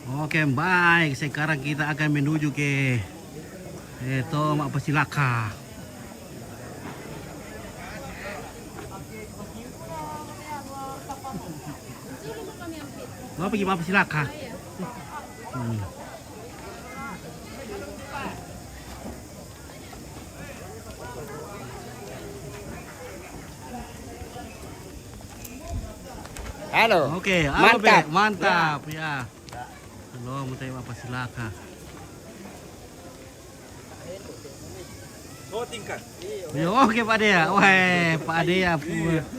Oke, baik. Sekarang kita akan menuju ke Pasilaka. Mau pergi Pasilaka? Hmm. Halo. Oke, Mantap. Mantap ya. Halo, mau tanya Pasilaka. Oh, tingkat. Yo, oke Pak Dea. Wah, Pak Dea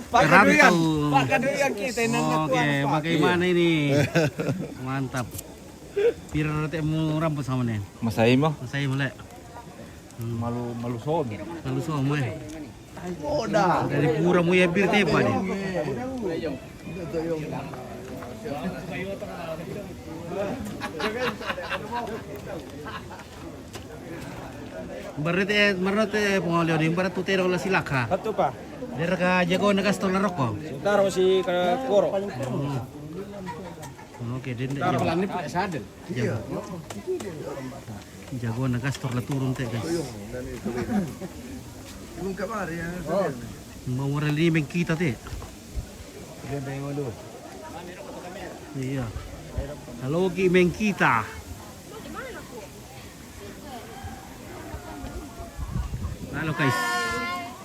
Pak perantau. Kadoyan kita Oke, bagaimana ini? Mantap. Pira temu rambut sama nih. Masai mah Saya mulai. malu son. Lalu semua. Udah. Dari pura mu ya bir tepa nih. Berarti pengalio di barat tutero la silaka. Satu pa. Dari ka jago nagastor na roko. Taro si Koro. Oke, den Taruh pelan ini pakai sadel. jago nagastor la turun teh guys. Mau morali meng kita teh. Iya. Halo ki meng kita. Halo guys.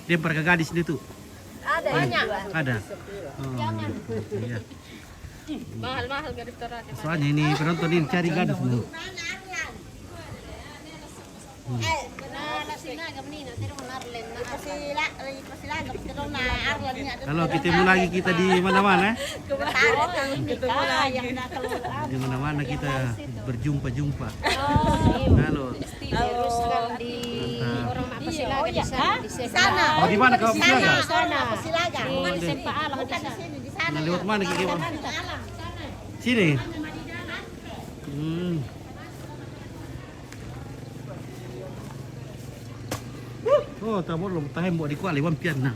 Dia pergi gadis itu. Ada banyak. Ada. Oh, iya. Mahal-mahal gadis torat. Soalnya ini penonton ini cari gadis mu. Halo, ketemu lagi kita di mana-mana. Di mana-mana kita berjumpa-jumpa. Halo. Teruskan di orang Mapasilaga di sana. Di sana. Oh, di mana kau Pasilaga? Di sana. Di Sempa Alang di sana. Nah, lewat mana Kiki? Sini. Oh, tamu belum tahu buat di kuali wampian nah.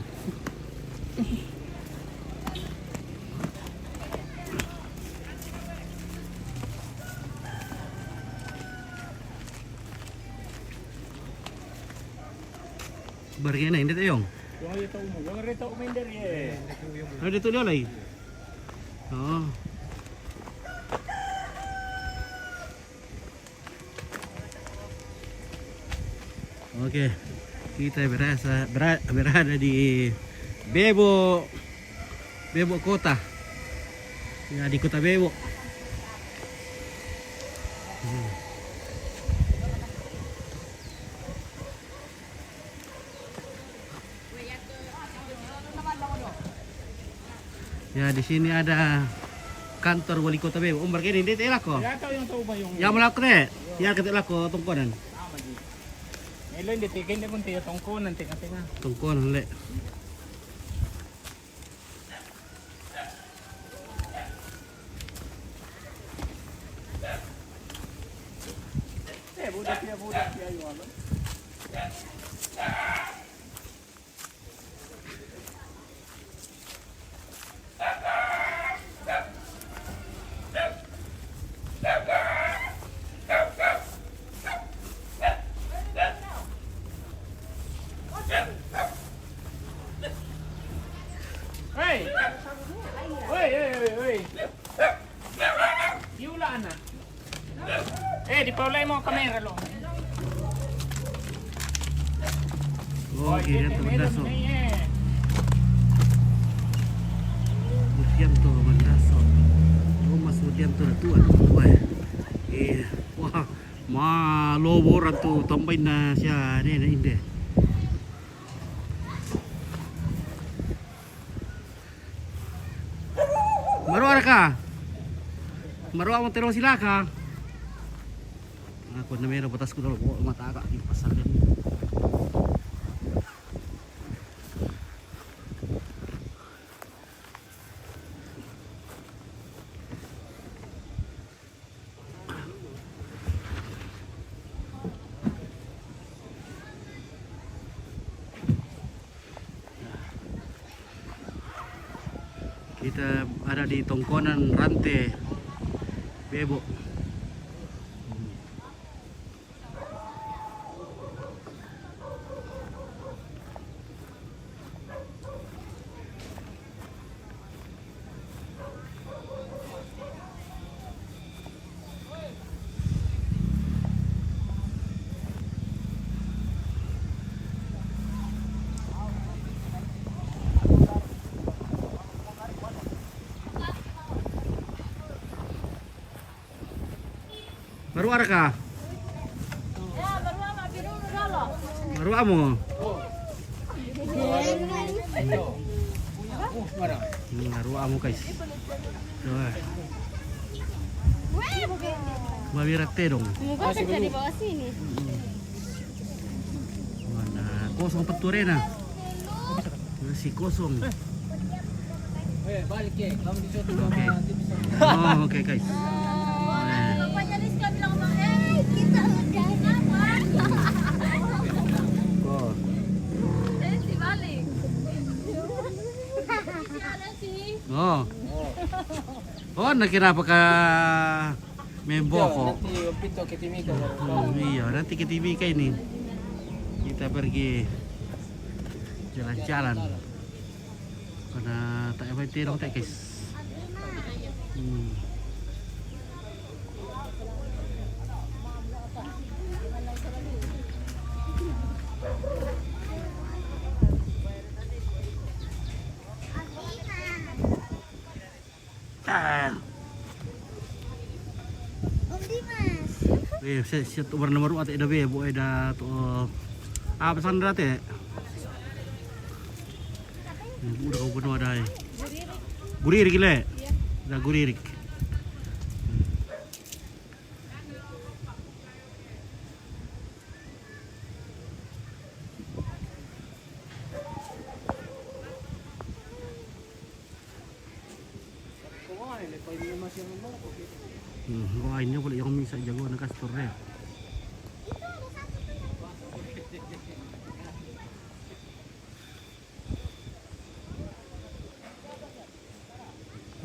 Bagaimana ini tayong? Yung rito uminder ye. Ano dito nyo lagi? Oh. Oke, kita berada di Bebo Kota. Ya, di Kota Bebo. Ya, di sini ada kantor wali kota Bebo. Umbar kini di telak ko. Yata yung tao ba yung Ya malak ne. Ya ketelak ko tungkonan. Elo hindi tikin din kung tiyo tongko nanti nga. Tungkonan le. Budak siya yung ano. Hey. Yula na. Di paulay mo kamera lo. Oh, kirian to mandaso. Urdianto mandaso. Oh, mas Urdianto na tuan. Wah, maloboran tu tambay na siya na hindi. Maruara ka? Maruara mo terong sila ka? Ako na meron batas ko na mata ka di pasal din. Kita ada di tongkonan rantai Bebo. Baru ada kah? Baru amo. Baru amo guys. Tuh. Babi rete dong. Semoga kerja di bawah sini. Mana kosong peturena. Masih kosong. Balik ya, kamu disuruh Oke. sama Oh, oke guys. Bapaknya Rizka bilang sama kita udah dapat. Oh. Si balik. Ada sih. Oh. Oh, nakira apa ka memboko? Nanti pintu ke Timika. Iya, nanti ke Timika ini. Kita pergi jalan-jalan. Karena tak apa dong tak guys. Saya umur nomor ada be, bu ada tuh apa sandra teh? Udah kau penuh ada. Guririk le, ada guririk. Wah ini boleh yang bisa jago nak kastor deh.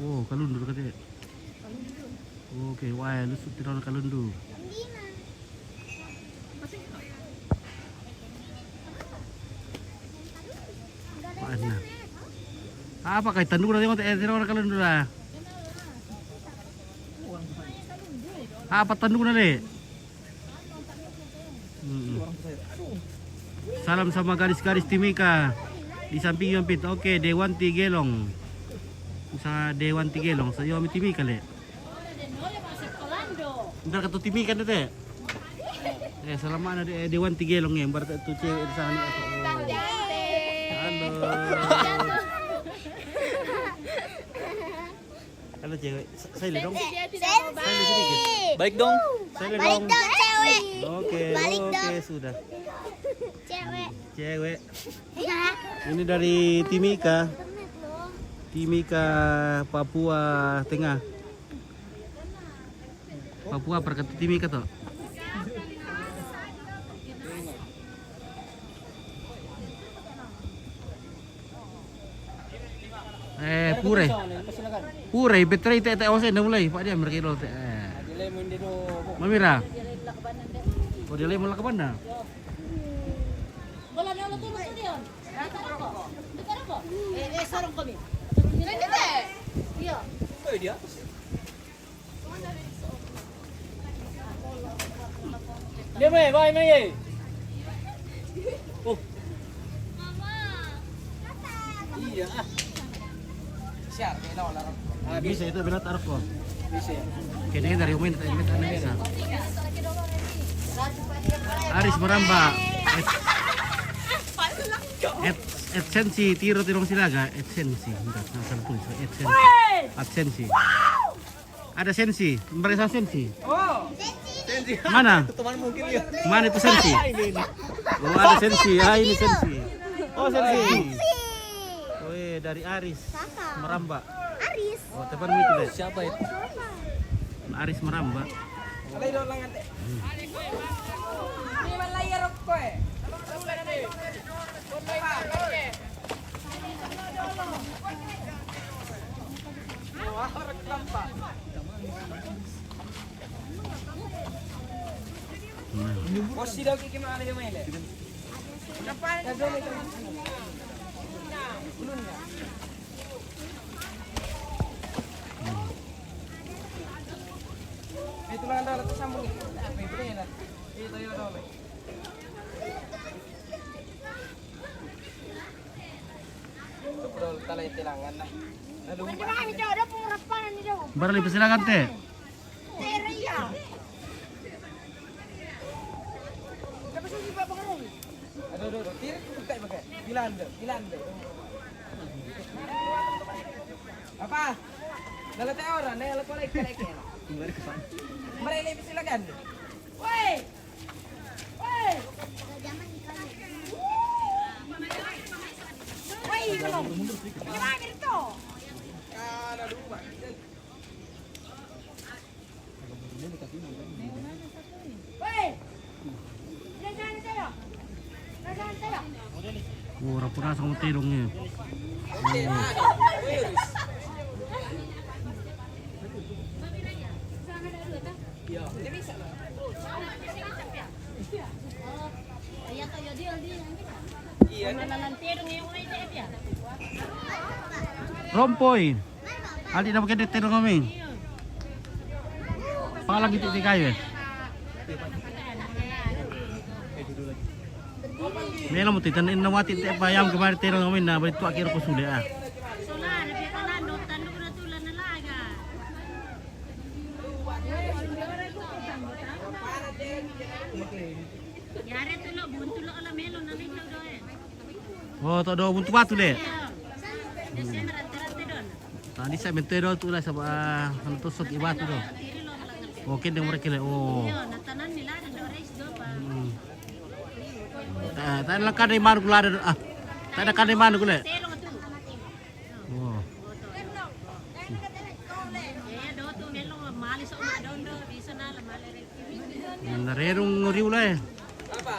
Oh kalundur katanya. Oke, wah lu sudah kalundur. Mana? Apa kaitan dulu nanti orang kalundur lah? Apa tanduk nale? Salam sama garis-garis Timika di samping Yompit. Oke, Dewan Tigelong. Sa Dewan Tigelong sa Yomi Timika le. Bentar katu Timika tete. Selama ada Dewan Tigelong ya, bar tu cewek di sana. Halo. Halo cewek. Saya dong. Saya sedikit. Baik dong. Saya Balik dong. dong cewek. Oke, Balik oke dong. sudah. Cewek. Cewek. Ya. Ini dari Timika. Timika Papua Tengah. Papua perkat Timika toh. Pure. Pure, betray tete ose na mulai. Pak dia merkiro tete. Dile mo hindi do. Mamira. Oh dia mau lakaban na. Wala na ulo tulo sa diyon. Dito ako. Sarong kami. Dito. Iya. Oh dia. Dia may, bye may. Oh. Mama. Iya. Siap, ini wala. Bisa itu benar taruh kok. Bisa. Kayaknya dari Umin tadi minta bisa. Aris Meramba. Adsensi tiro tirong silaga. Adsensi. Enggak salah tulis. Adsensi. Adsensi. Ada sensi. Mereka sensi. Oh. Mana? Teman mungkin ya. Mana itu sensi? Oh ada sensi. Ah ini sensi. Oh sensi. Oh dari Aris Meramba. Aris. Oh tepan itu deh. Siapa itu? Aris Meramba. Alay do lang ate. Ni man layar ko eh. Bos daw kikimana dia main le. Kapan? Ulun na. Ito lang daw sa sambung. Ito yan. Ito yung daw. Betul, talay tilangan na. Hindi ba kami daw pumurapan ni daw. Barali pa sila kante. Pero ya. Gilando. Apa? Dalat tayo orang, dalat ko like. Marili sila gan. Woi! Woi! Woi, belum. Gimana gitu? Ada dua. Woi! Nasaan tayo? Nasaan tayo? Oh, rapura sa mga tirong niya. Rompoy. Ali na maganda tirong kami. Pangalang iti kayo eh. May alam mo titanin na wati te payam kemarin tirong kami na balik tu akhir ko sulit ah. Solar, tapi kalau nonton lu kena tulan nalaga. Yare tu lo buntu lo ala melo nanti lo doe. Oh, tak ada buntu batu deh. Biasanya rante-rante don. Tadi saya mentero tu lah sama tusuk ibat tu. Kiri lo halangan. Oke deh mereka le. Oh. Yo, natanan nila ada reis do pa. Tak ada kan di mana gula ada ah. Tak ada kan di mana gula. Telong tu. Oh. Ya do tu melo mali so ma don do bisa na la mali re. Narerong riu lah. Apa?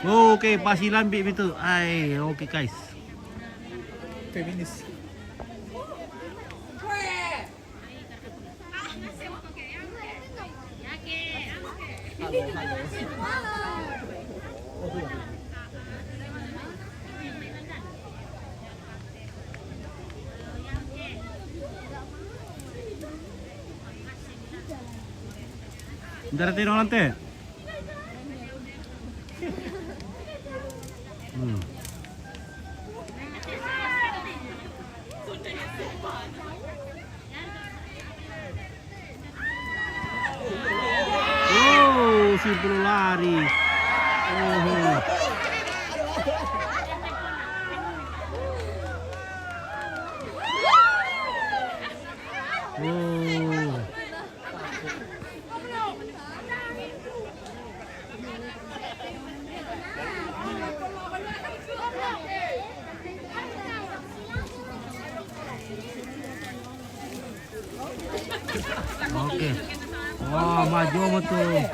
Okay, pasilan bi itu. Ay, okay guys. Feminis. Dari tirong nanti. Oh, simpul lari. Oh. Oh. Oke. Wah, maju amat tuh.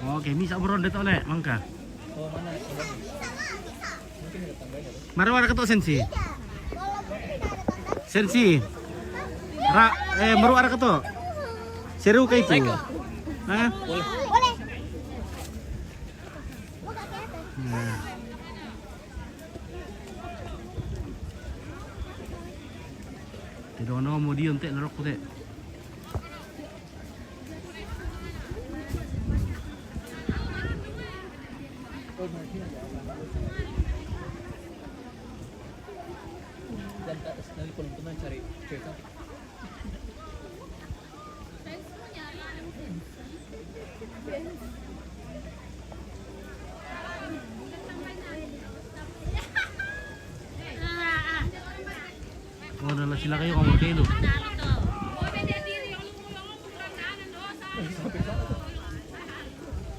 Oke, misa beronde tak oleh, mangka. Marwar ketok sensi. Sensi. Meru ada ketok. Seru kayak itu. Hah? Boleh. Nah. Tidak ada mau dia untuk nerok tu. Dan dari penonton cari cerita. Oh, adalah sila kayo kung magkilo. Panalo to.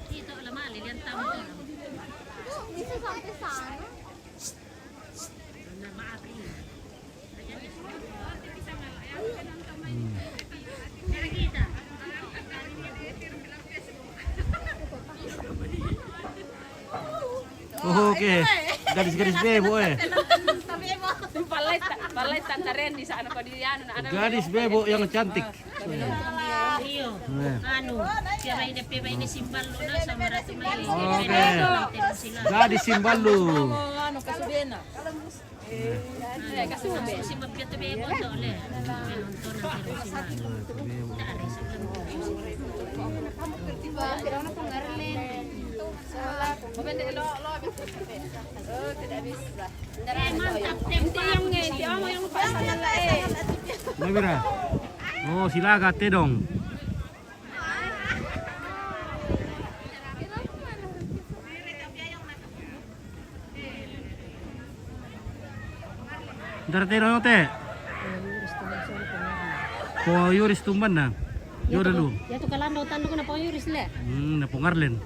Dito lama lilian tamu. Bisa sampai sana. Na maapi. Kaya kita. Oh, oke. Gadis-gadis bebo Balay tantarin di sana ko di ano na Gadis bebo yang cantik. Iyo. Anu, pira ini simbal lo na sa marato may. Oke. Sila. Gadis simbalu. ano kasubin na. Kasi si mabiyat bebo to le. Nonton na pero sila. Dari sa Tiba, kira na pang Arlen. Mabende lo Oh, tidak bisa. Hindi yung pasangan na eh. Mabira. Oh, silaga Tedong. Daratero no te. Po Yuris tumban na. Yodalu. Ya to kalando tando ko na po yuris le. Napungarlen.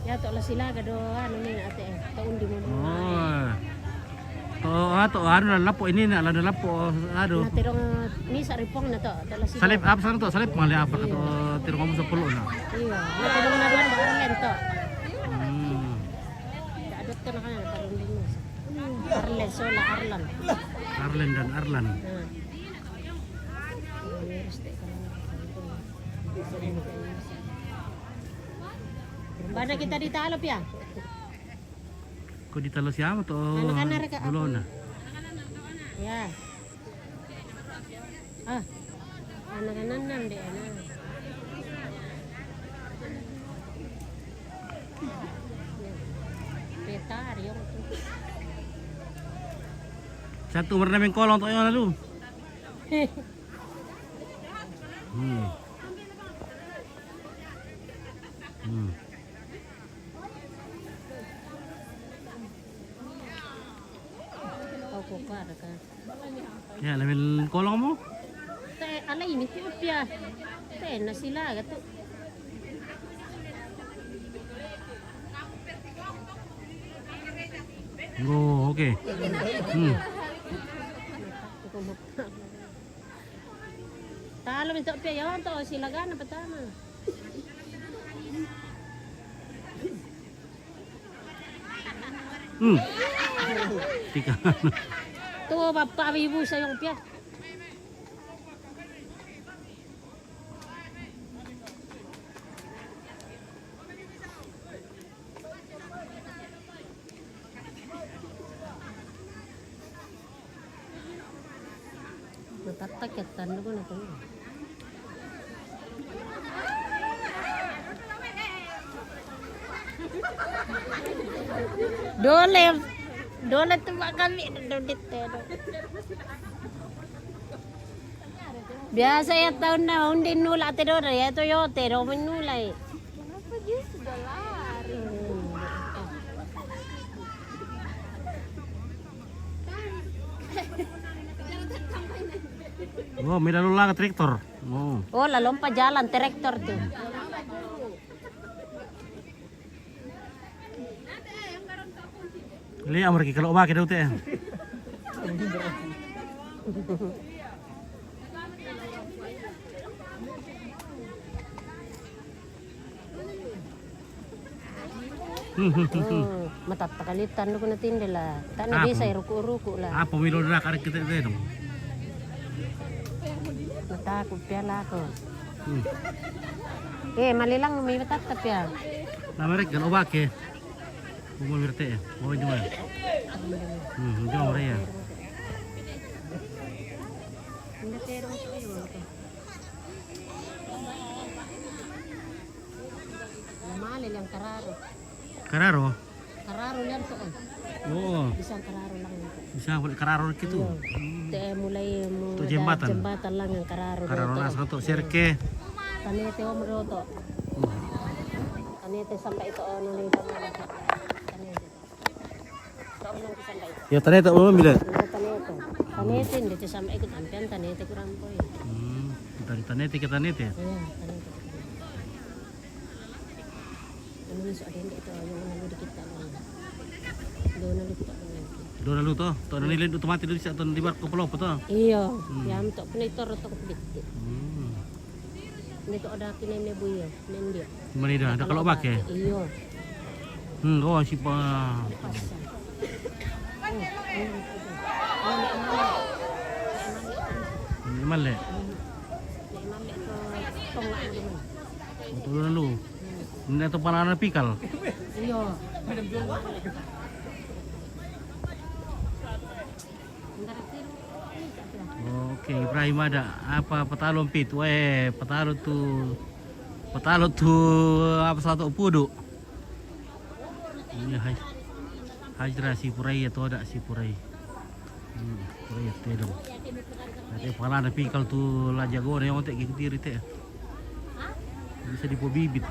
Ya to la sila gado ano ni ate taon di mo. Oh. To ano na lapo ini na lapo ado. Na tirong ni sa ripong na to dala sila. Salip apa sana to? Salip mali apa kato tiro kamu sa pulo na. Iyo. Na tirong na duan ba lento. Hmm. Adot ka na kana karon din mo. Arlen sola Arlan. Arlen dan Arlan. Bana kita di talop ya. Ko ditalo siapa to? Anak-anak reka Dulo na. Ya. Ah. Anak-anak nan deh ana. Petar yung Satu namin kolong to yung lalu. kau kokar ka. Ya, namin kolong mo. Te alay ni pia. Te na sila gato. Oh, oke. Talo minta pia yawan to sila gana patama. Tika. Tuh bapak ibu sa yung pia. Matatak ya tanda ko na to. Dole tu mak kami dudit tu. Biasa ya tahun na undi nula te dora ya to yo te ro menulai. Kenapa dia sudah lari? Oh, may lalu lang traktor. Oh. Oh, lalompa jalan traktor tuh. Li amar ki kalau ba daw te. Oh, matattakalitan ko na tindela. Tana bisa ruku-ruku lah. Apa milo na karik kita te dong. Natakot pala ko. Malilang may matatap ya. Namarek kalau ba ke. Bumul mirte. Mo juma. Juma Maria. Hindi pero ito yung ito. Lamali lang kararo. Kararo. Kararo yan to. Oh. Isang kararo lang ito. Bisa boleh kararo gitu. Mulai Itu jembatan. jembatan lang ang kararo. Kararo na sa to sirke. Tanete o meroto. Tanete sampai ito ano ni Tanete. Kaulong ko sampai ito. Ya tadi tak mau bila. Tanete. Tanete dito sampai ikut ampian tanete kurang po eh. Dari tanete ke tanete. Iya, tanete. Ano ni so adende ito yung ano dikit ta lang. Doon na dito lang. Do lalu to. To nilin otomatis dulu sa to di bar ko pelo to. Iya, yam to punitor to bitti. Dito ada kinay may buyo, nendi. Manida, ada kalau bake. Iya. Oh si pa. Ini male. Itu lalu. Ini itu panana pikal. Iya. Oke, Ibrahim ada apa petalon pit? Weh, petalon tuh apa satu pudu. Iya, hai. Hajra si purai atau ada si purai. Purai tedong. Nanti pala na pikal tu la jago na yung otek gigitiri te. Bisa dipo bibit.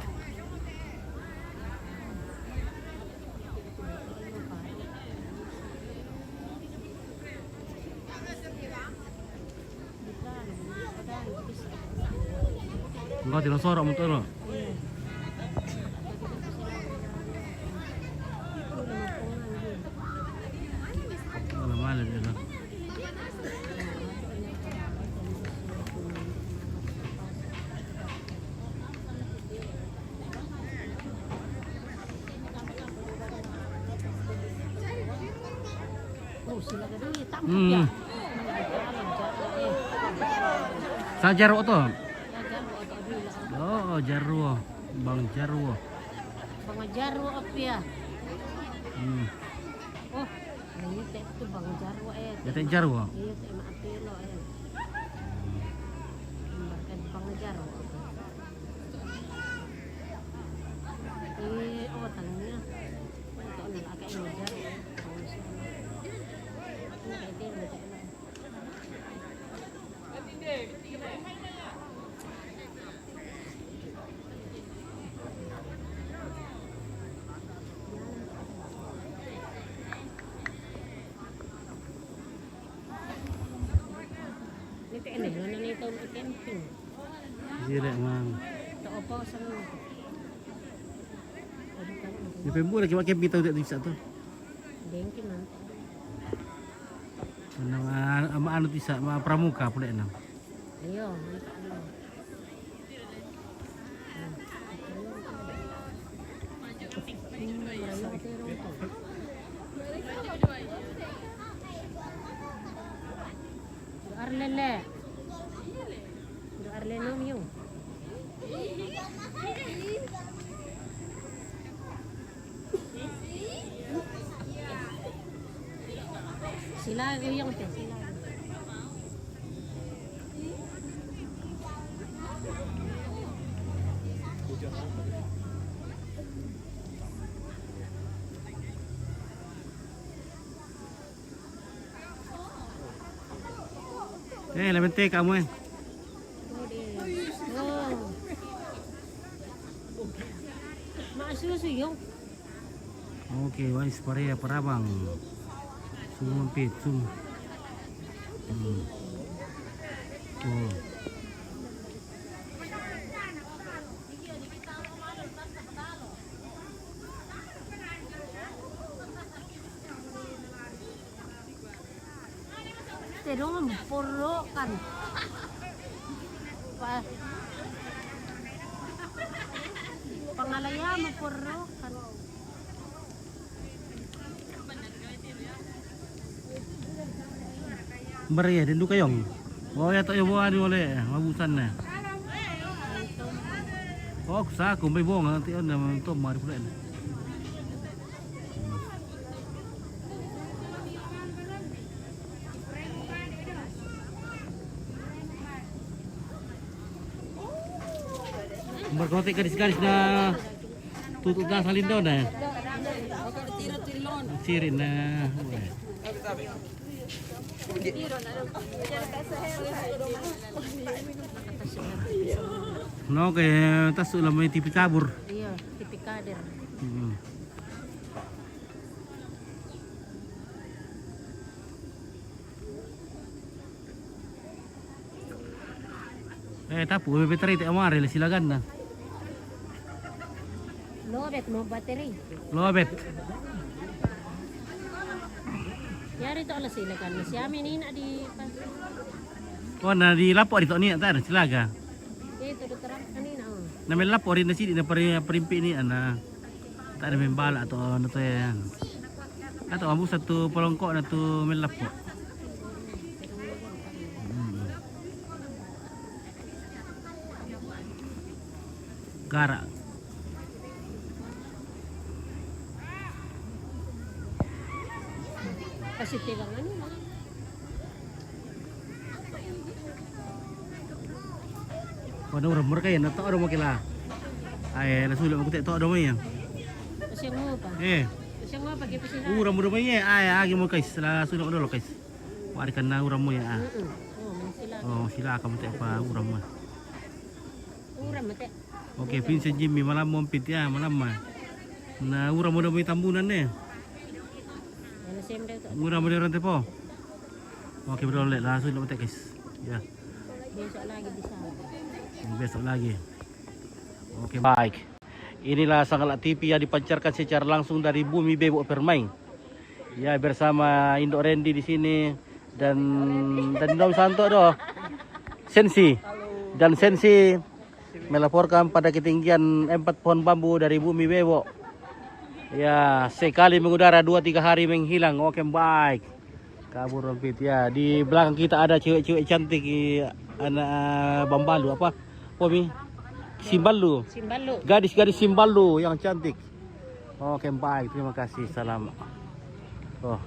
Enggak tidak sorok mo to no. Wala malam ya. Oh, sila ka doon. Tampok ya. Sa jaro to. Oh, jarwo. Bang jarwo. Bang jarwo apya. Oh, ini itu bang jarwo Yate jarwo. Iya, teh maapilo Bahkan bang jarwo. Oh, tangannya. Itu anak agak ini jarwo. Ini kayak dia macam enak. Ini mana nih tahun camping? Sira mang. Tak apa sama. Di pembu lagi pakai pitau tak bisa tu. Dengki nanti. Mana ama anu bisa ma pramuka pula enam. Ayo, mantap dulu. Arlele. Arlele nom. Sila yung teh sila. Lamente kamu Oh. Masuk yung. Oke, wais pare parabang. Sumpit sum. Oh. Terong puro kan. Pangalaya mo puro kan. Beria dan du kayong. Oh ya tak ya buah ni boleh mabusan na. Oh sa aku may bong nanti on na to mari pula. Berkotek garis-garis na tutup na salin daw na. Sirin na. No kaya tas ulam may tipi kabur. Iya, tipi kader. Tapu bateri tak amare silagan na. Lobet mo battery. Lobet. Yari to ala sila kan. Siami ni na di pas. Oh na di lapor dito ni tar silaga. Ito do terang kanina oh. Na may lapor na sidi na parimpi ni ana. Tak ada membala atau ano to yan. Atau ambu satu pelongkok na tu may lapor. Gara. Kasi tibangan ni na. Pada orang mereka yang tahu orang makila. Ay, nasulit mo kutik tahu orang mo yan. Kasi mo pa. Eh, Semua pakai pesinan. Uram mo naman yan. Ay, agi mo guys. Sunod dulu guys. Warikan na uram mo yan. Oh, sila. Oh, sila ka mo tayo pa uram mo. Uram mate. Oke, Vincent Jimmy malam mo pit ya, malam mah. Na uram mo na mo tambunan eh. Ano siyempre to? Uram mo na po. Oke, bro, langsung na mo tayo guys. Ya, Besok lagi di sana. besok lagi. Oke, baik. Inilah Sanggala TV yang dipancarkan secara langsung dari Bumi Bebo Permai. Ya, bersama Indo Randy di sini dan Dom Santo doh. Sensi. Dan Sensi melaporkan pada ketinggian 4 pohon bambu dari Bumi Bebo. Ya, sekali mengudara 2-3 hari menghilang. Oke, baik. Kabur rompit ya. Di belakang kita ada cewek-cewek cantik anak Bambalu apa? Pomi? Simbalu. Simbalu. Gadis-gadis Simbalu yang cantik. Oke, baik. Terima kasih. Salam. Oh.